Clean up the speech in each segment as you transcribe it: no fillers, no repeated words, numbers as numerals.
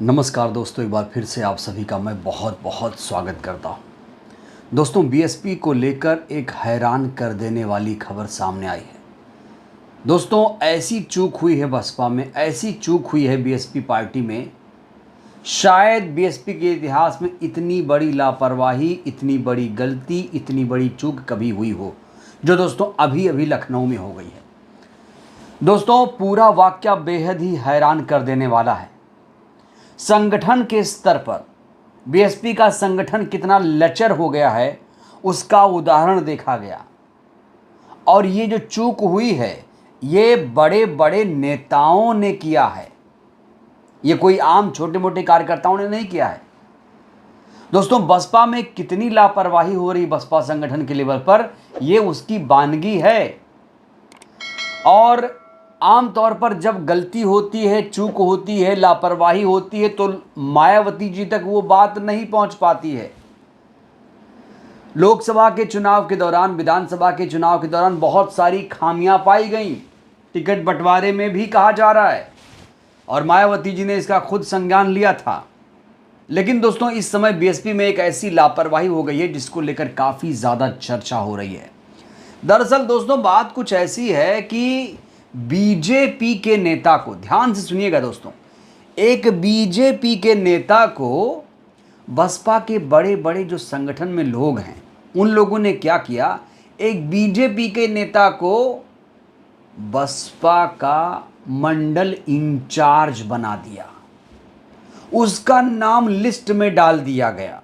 नमस्कार दोस्तों, एक बार फिर से आप सभी का मैं बहुत बहुत स्वागत करता हूं। दोस्तों, बीएसपी को लेकर एक हैरान कर देने वाली खबर सामने आई है। दोस्तों, ऐसी चूक हुई है बसपा में, ऐसी चूक हुई है बीएसपी पार्टी में, शायद बीएसपी के इतिहास में इतनी बड़ी लापरवाही, इतनी बड़ी गलती, इतनी बड़ी चूक कभी हुई हो, जो दोस्तों अभी अभी लखनऊ में हो गई है। दोस्तों, पूरा वाकया बेहद ही हैरान कर देने वाला है। संगठन के स्तर पर बीएसपी का संगठन कितना लचर हो गया है, उसका उदाहरण देखा गया। और ये जो चूक हुई है, ये बड़े बड़े नेताओं ने किया है, ये कोई आम छोटे मोटे कार्यकर्ताओं ने नहीं किया है। दोस्तों, बसपा में कितनी लापरवाही हो रही बसपा संगठन के लेवल पर, ये उसकी बानगी है। और आमतौर पर जब गलती होती है, चूक होती है, लापरवाही होती है, तो मायावती जी तक वो बात नहीं पहुंच पाती है। लोकसभा के चुनाव के दौरान, विधानसभा के चुनाव के दौरान बहुत सारी खामियां पाई गई, टिकट बंटवारे में भी कहा जा रहा है, और मायावती जी ने इसका खुद संज्ञान लिया था। लेकिन दोस्तों, इस समय बीएसपी में एक ऐसी लापरवाही हो गई है जिसको लेकर काफ़ी ज़्यादा चर्चा हो रही है। दरअसल दोस्तों, बात कुछ ऐसी है कि बीजेपी के नेता को, ध्यान से सुनिएगा दोस्तों, एक बीजेपी के नेता को बसपा के बड़े बड़े जो संगठन में लोग हैं, उन लोगों ने क्या किया, एक बीजेपी के नेता को बसपा का मंडल इंचार्ज बना दिया। उसका नाम लिस्ट में डाल दिया गया।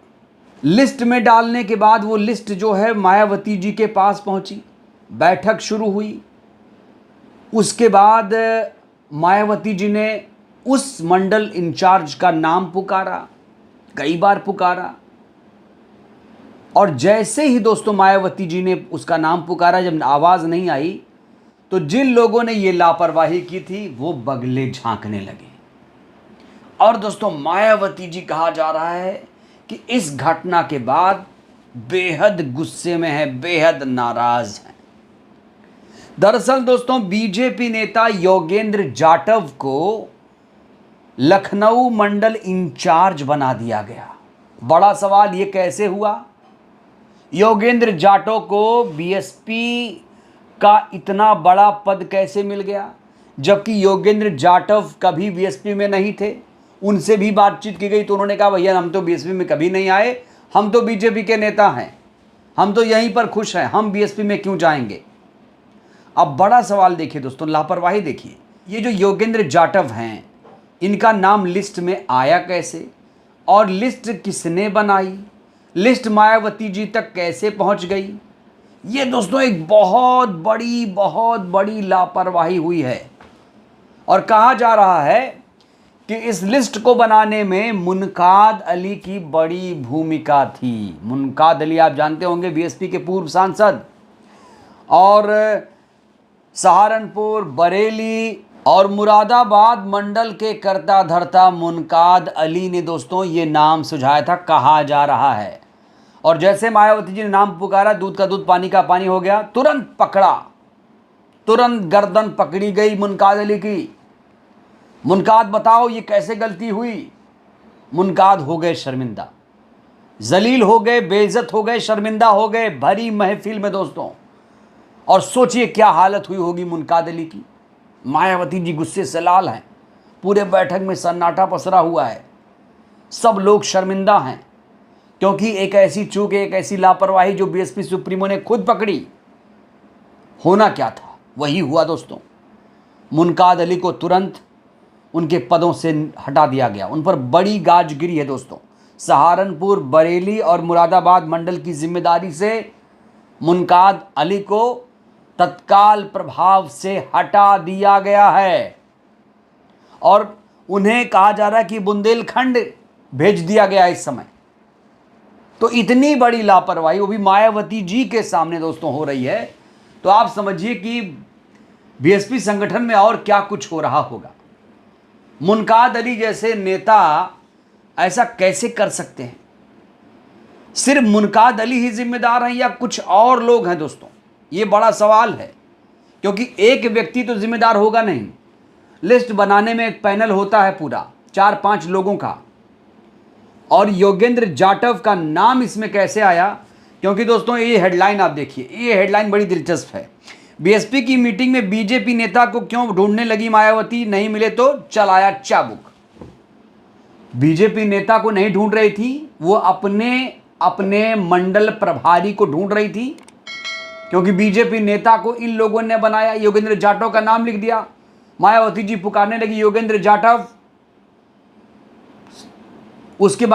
लिस्ट में डालने के बाद वो लिस्ट जो है मायावती जी के पास पहुंची, बैठक शुरू हुई। उसके बाद मायावती जी ने उस मंडल इंचार्ज का नाम पुकारा, कई बार पुकारा, और जैसे ही दोस्तों मायावती जी ने उसका नाम पुकारा, जब आवाज़ नहीं आई, तो जिन लोगों ने ये लापरवाही की थी वो बगले झांकने लगे। और दोस्तों, मायावती जी कहा जा रहा है कि इस घटना के बाद बेहद गुस्से में है, बेहद नाराज है। दरअसल दोस्तों, बीजेपी नेता योगेंद्र जाटव को लखनऊ मंडल इंचार्ज बना दिया गया। बड़ा सवाल ये कैसे हुआ? योगेंद्र जाटव को बीएसपी का इतना बड़ा पद कैसे मिल गया, जबकि योगेंद्र जाटव कभी बीएसपी में नहीं थे। उनसे भी बातचीत की गई तो उन्होंने कहा, भैया हम तो बीएसपी में कभी नहीं आए, हम तो बीजेपी के नेता हैं, हम तो यहीं पर खुश हैं, हम बीएसपी में क्यों जाएंगे। अब बड़ा सवाल देखिए दोस्तों, लापरवाही देखिए। ये जो योगेंद्र जाटव हैं, इनका नाम लिस्ट में आया कैसे, और लिस्ट किसने बनाई, लिस्ट मायावती जी तक कैसे पहुंच गई। ये दोस्तों एक बहुत बड़ी लापरवाही हुई है। और कहा जा रहा है कि इस लिस्ट को बनाने में मुनकाद अली की बड़ी भूमिका थी। मुनकाद अली आप जानते होंगे, बीएसपी के पूर्व सांसद, और सहारनपुर, बरेली और मुरादाबाद मंडल के कर्ता धर्ता मुनकाद अली ने दोस्तों ये नाम सुझाया था, कहा जा रहा है। और जैसे मायावती जी ने नाम पुकारा, दूध का दूध पानी का पानी हो गया, तुरंत पकड़ा, तुरंत गर्दन पकड़ी गई मुनकाद अली की। मुनकाद बताओ ये कैसे गलती हुई। मुनकाद हो गए शर्मिंदा, जलील हो गए, बेइज्जत हो गए, शर्मिंदा हो गए भरी महफिल में दोस्तों। और सोचिए क्या हालत हुई होगी मुनकाद अली की। मायावती जी गुस्से से लाल हैं, पूरे बैठक में सन्नाटा पसरा हुआ है, सब लोग शर्मिंदा हैं, क्योंकि एक ऐसी चूक, एक ऐसी लापरवाही जो बीएसपी सुप्रीमो ने खुद पकड़ी। होना क्या था, वही हुआ दोस्तों। मुनकाद अली को तुरंत उनके पदों से हटा दिया गया। उन पर बड़ी गाजगिरी है दोस्तों। सहारनपुर, बरेली और मुरादाबाद मंडल की जिम्मेदारी से मुनकाद अली को तत्काल प्रभाव से हटा दिया गया है, और उन्हें कहा जा रहा है कि बुंदेलखंड भेज दिया गया इस समय। तो इतनी बड़ी लापरवाही, वो भी मायावती जी के सामने दोस्तों हो रही है, तो आप समझिए कि बीएसपी संगठन में और क्या कुछ हो रहा होगा। मुनकाद अली जैसे नेता ऐसा कैसे कर सकते हैं? सिर्फ मुनकाद अली ही जिम्मेदार हैं या कुछ और लोग हैं दोस्तों? ये बड़ा सवाल है, क्योंकि एक व्यक्ति तो जिम्मेदार होगा नहीं। लिस्ट बनाने में एक पैनल होता है पूरा, 4-5 लोगों का। और योगेंद्र जाटव का नाम इसमें कैसे आया? क्योंकि दोस्तों ये हेडलाइन आप देखिए, ये हेडलाइन बड़ी दिलचस्प है। बीएसपी की मीटिंग में बीजेपी नेता को क्यों ढूंढने लगी मायावती, नहीं मिले तो चलाया चाबुक। बीजेपी नेता को नहीं ढूंढ रही थी, वो अपने मंडल प्रभारी को ढूंढ रही थी, क्योंकि बीजेपी नेता को इन लोगों ने बनाया। योगेंद्र जाटव का नाम लिख दिया, मायावती जी पुकारने लगी योगेंद्र जाटव। उसके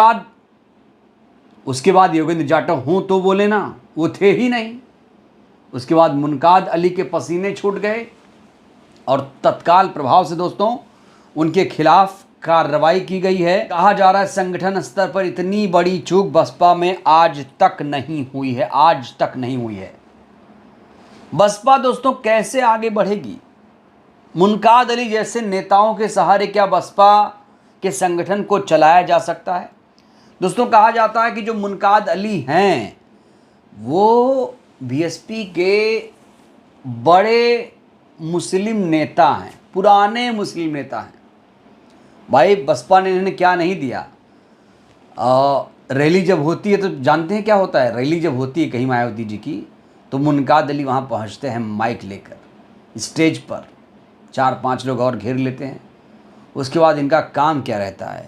बाद योगेंद्र जाटव हूं तो बोले ना, वो थे ही नहीं। उसके बाद मुनकाद अली के पसीने छूट गए और तत्काल प्रभाव से दोस्तों उनके खिलाफ कार्रवाई की गई है। कहा जा रहा है संगठन स्तर पर इतनी बड़ी चूक बसपा में आज तक नहीं हुई है, आज तक नहीं हुई है। बसपा दोस्तों कैसे आगे बढ़ेगी? मुनकाद अली जैसे नेताओं के सहारे क्या बसपा के संगठन को चलाया जा सकता है? दोस्तों कहा जाता है कि जो मुनकाद अली हैं वो बीएसपी के बड़े मुस्लिम नेता हैं, पुराने मुस्लिम नेता हैं। भाई बसपा ने इन्हें क्या नहीं दिया। रैली जब होती है तो जानते हैं क्या होता है? रैली जब होती है कहीं मायावती जी की, तो मुनकाद अली वहाँ पहुँचते हैं माइक लेकर, स्टेज पर 4-5 लोग और घेर लेते हैं। उसके बाद इनका काम क्या रहता है?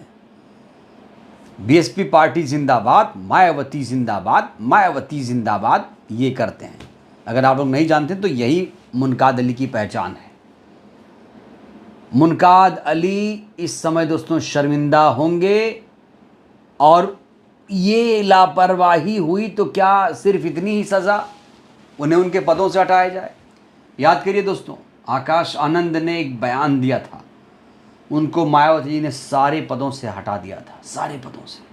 बीएसपी पार्टी जिंदाबाद, मायावती जिंदाबाद, मायावती जिंदाबाद, ये करते हैं। अगर आप लोग नहीं जानते तो यही मुनकाद अली की पहचान है। मुनकाद अली इस समय दोस्तों शर्मिंदा होंगे, और ये लापरवाही हुई तो क्या सिर्फ इतनी ही सज़ा, उन्हें उनके पदों से हटाया जाए? याद करिए दोस्तों, आकाश आनंद ने एक बयान दिया था, उनको मायावती जी ने सारे पदों से हटा दिया था, सारे पदों से।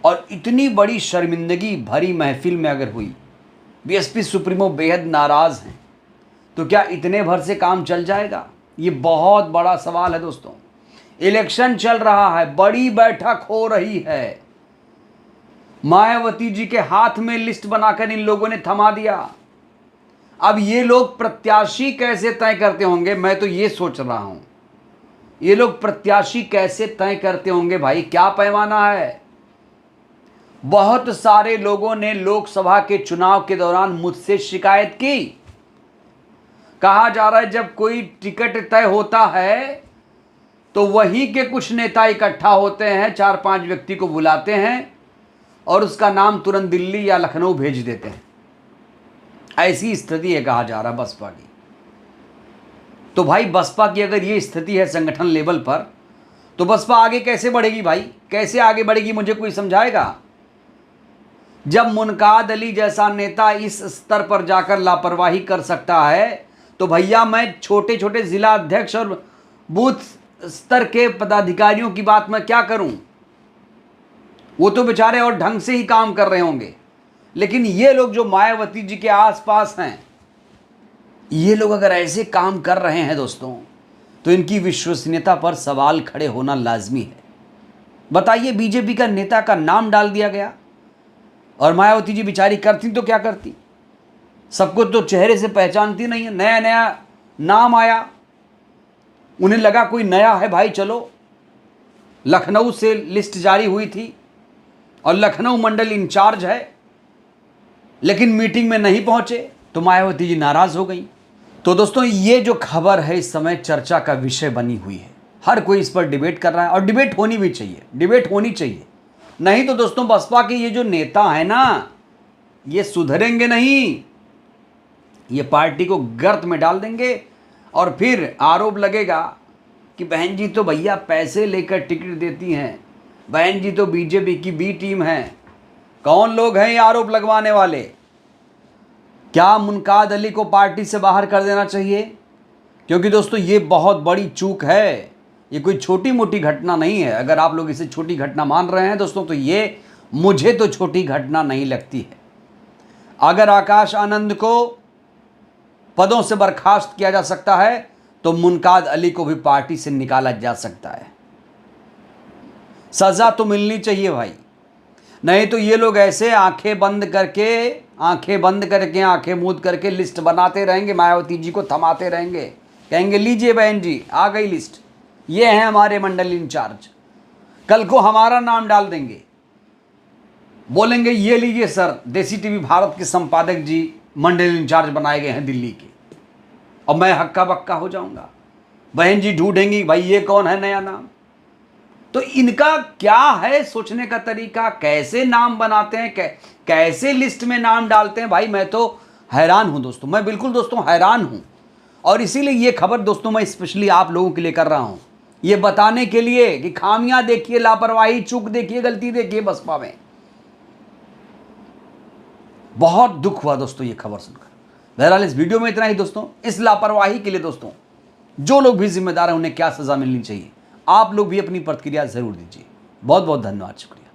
और इतनी बड़ी शर्मिंदगी भरी महफिल में अगर हुई, बीएसपी सुप्रीमो बेहद नाराज़ हैं, तो क्या इतने भर से काम चल जाएगा? ये बहुत बड़ा सवाल है दोस्तों। इलेक्शन चल रहा है, बड़ी बैठक हो रही है, मायावती जी के हाथ में लिस्ट बनाकर इन लोगों ने थमा दिया। अब ये लोग प्रत्याशी कैसे तय करते होंगे? मैं तो ये सोच रहा हूं, ये लोग प्रत्याशी कैसे तय करते होंगे भाई? क्या पैमाना है? बहुत सारे लोगों ने लोकसभा के चुनाव के दौरान मुझसे शिकायत की। कहा जा रहा है जब कोई टिकट तय होता है तो वहीं के कुछ नेता इकट्ठा होते हैं, 4-5 व्यक्ति को बुलाते हैं और उसका नाम तुरंत दिल्ली या लखनऊ भेज देते हैं। ऐसी स्थिति है कहा जा रहा है बसपा की। तो भाई बसपा की अगर ये स्थिति है संगठन लेवल पर, तो बसपा आगे कैसे बढ़ेगी भाई? कैसे आगे बढ़ेगी? मुझे कोई समझाएगा? जब मुनकाद अली जैसा नेता इस स्तर पर जाकर लापरवाही कर सकता है, तो भैया मैं छोटे छोटे जिला अध्यक्ष और बूथ स्तर के पदाधिकारियों की बात मैं क्या करूं? वो तो बेचारे और ढंग से ही काम कर रहे होंगे, लेकिन ये लोग जो मायावती जी के आसपास हैं, ये लोग अगर ऐसे काम कर रहे हैं दोस्तों, तो इनकी विश्वसनीयता पर सवाल खड़े होना लाजमी है। बताइए, बीजेपी का नेता का नाम डाल दिया गया और मायावती जी बेचारी करती तो क्या करती? सबको तो चेहरे से पहचानती नहीं है, नया नया नाम आया, उन्हें लगा कोई नया है भाई, चलो। लखनऊ से लिस्ट जारी हुई थी और लखनऊ मंडल इंचार्ज है, लेकिन मीटिंग में नहीं पहुंचे तो मायावती जी नाराज हो गई। तो दोस्तों ये जो खबर है इस समय चर्चा का विषय बनी हुई है, हर कोई इस पर डिबेट कर रहा है और डिबेट होनी भी चाहिए, डिबेट होनी चाहिए। नहीं तो दोस्तों बसपा के ये जो नेता है ना, ये सुधरेंगे नहीं, ये पार्टी को गर्त में डाल देंगे और फिर आरोप लगेगा कि बहन जी तो भैया पैसे लेकर टिकट देती हैं, बहन जी तो बीजेपी की बी टीम है। कौन लोग हैं ये आरोप लगवाने वाले? क्या मुनकाद अली को पार्टी से बाहर कर देना चाहिए? क्योंकि दोस्तों ये बहुत बड़ी चूक है, ये कोई छोटी मोटी घटना नहीं है। अगर आप लोग इसे छोटी घटना मान रहे हैं दोस्तों, तो ये मुझे तो छोटी घटना नहीं लगती है। अगर आकाश आनंद को पदों से बर्खास्त किया जा सकता है तो मुनकाद अली को भी पार्टी से निकाला जा सकता है। सजा तो मिलनी चाहिए भाई, नहीं तो ये लोग ऐसे आंखें बंद करके आंखें मूंद करके लिस्ट बनाते रहेंगे, मायावती जी को थमाते रहेंगे, कहेंगे लीजिए बहन जी आ गई लिस्ट, ये हैं हमारे मंडल इंचार्ज। कल को हमारा नाम डाल देंगे, बोलेंगे ये लीजिए सर, देसी टीवी भारत के संपादक जी मंडल इंचार्ज बनाए गए हैं दिल्ली के, और मैं हक्का बक्का हो जाऊंगा। बहन जी ढूंढेंगी भाई ये कौन है नया नाम। तो इनका क्या है सोचने का तरीका, कैसे नाम बनाते हैं, कैसे लिस्ट में नाम डालते हैं, भाई मैं तो हैरान हूं दोस्तों, मैं बिल्कुल दोस्तों हैरान हूं। और इसीलिए ये खबर दोस्तों मैं स्पेशली आप लोगों के लिए कर रहा हूं, ये बताने के लिए कि खामियां देखिए, लापरवाही, चूक देखिए, गलती देखिए बसपा में। बहुत दुख हुआ दोस्तों ये खबर सुनकर। बहरहाल इस वीडियो में इतना ही दोस्तों। इस लापरवाही के लिए दोस्तों जो लोग भी जिम्मेदार हैं उन्हें क्या सजा मिलनी चाहिए, आप लोग भी अपनी प्रतिक्रिया जरूर दीजिए। बहुत बहुत धन्यवाद, शुक्रिया।